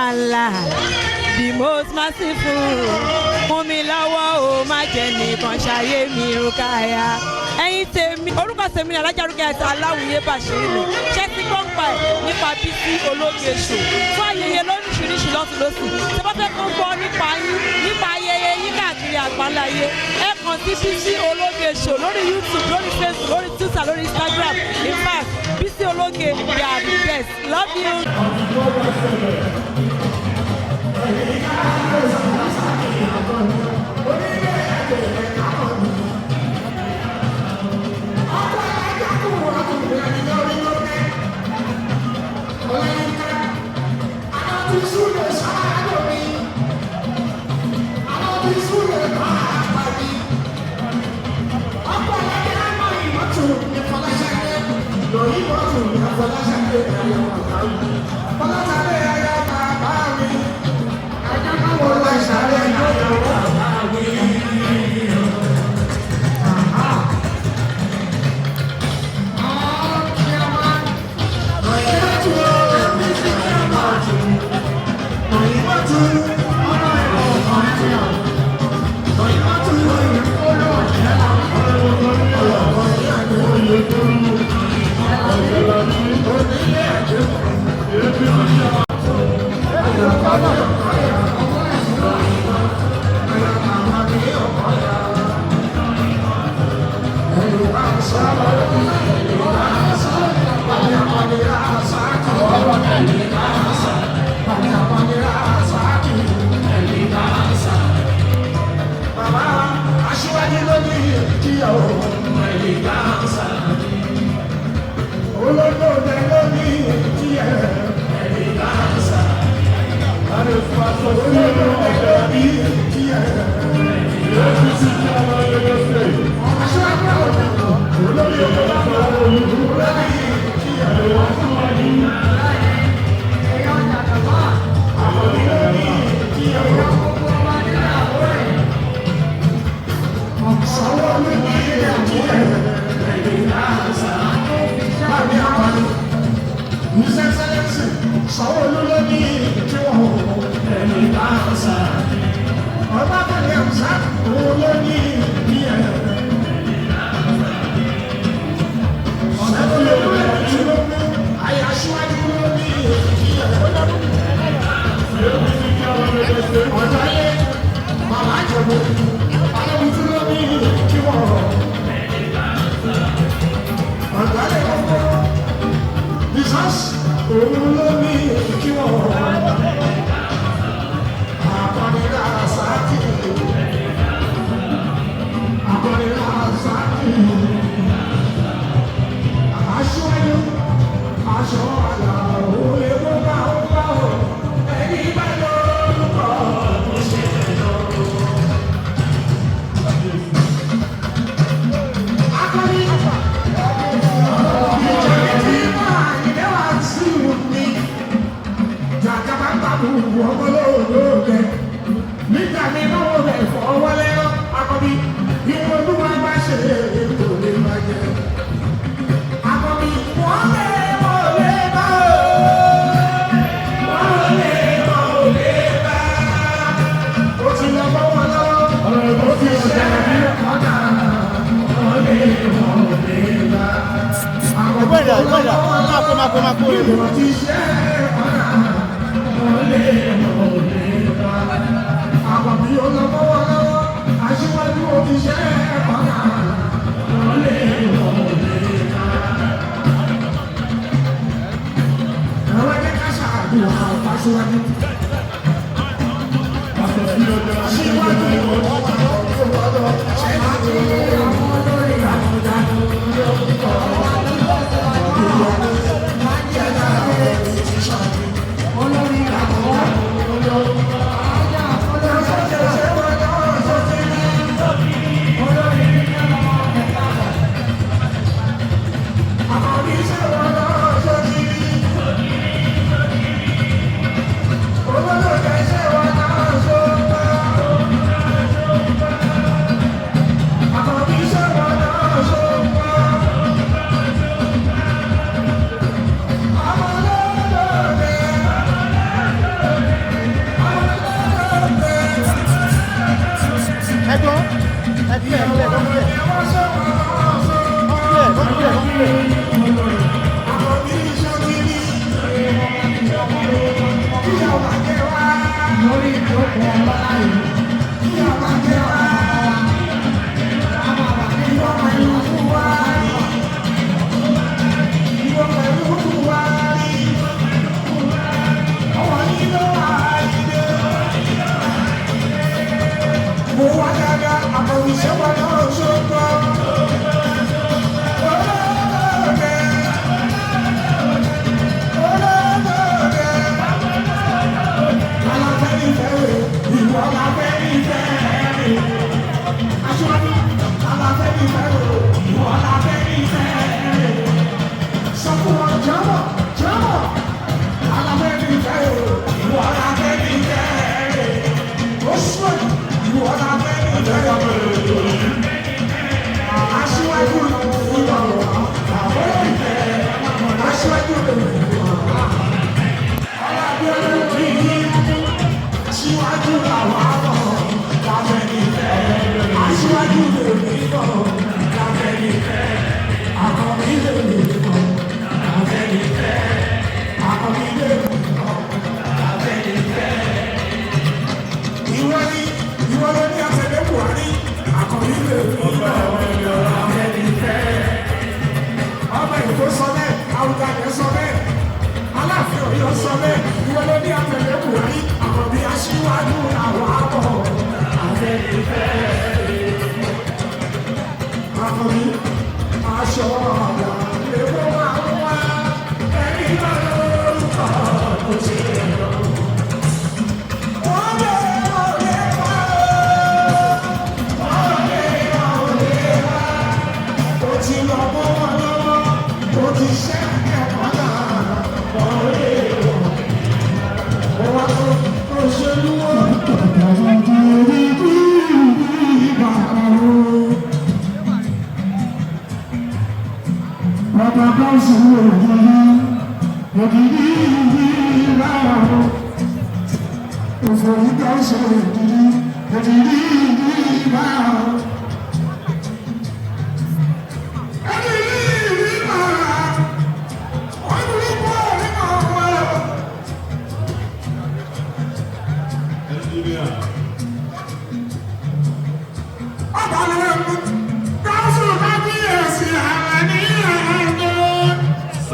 Allah, the most merciful. Fún mi lọ́wọ́ o, má jẹ́ nìkan ṣayé mi Rukaya. Ẹ̀yin tèmi, orúkọ tèmi ni Alájà Rukayat Aláwìyé Bàṣírí mi. Ṣé ti gbọ́ ń pa ẹ̀ nípa Bísí Ológe Show? Fún ayẹyẹ lóríṣiríṣi lọ́tùlọ́sì. Ṣé bá fẹ́ kó gbọ́ nípa yín, nípa ayẹyẹ yín káàkiri àgbáláyé? Ẹ kàn sí Bísí Ológe Show lórí YouTube, lórí Facebook, lórí Twitter, lórí Instagram. In fact, Bísí Ológe, they are the best. Love you.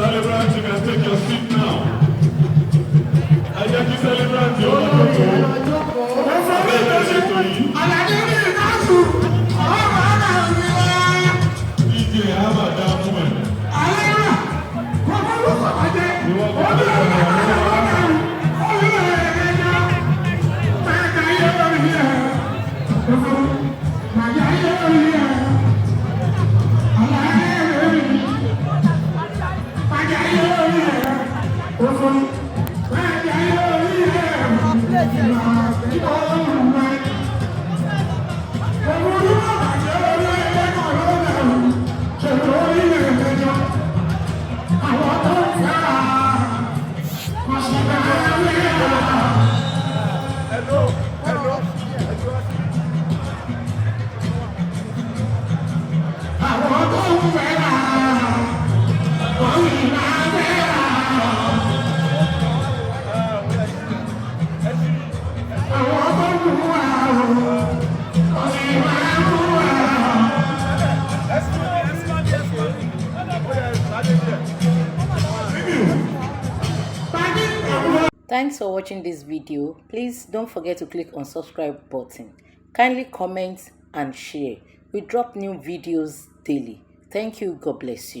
Celebrant, you can take your seat now. I just to celebrate your DJ Hammer down woman. Thanks for watching this video. Please don't forget to click on subscribe button. Kindly comment and share. We drop new videos daily. Thank you. God bless you.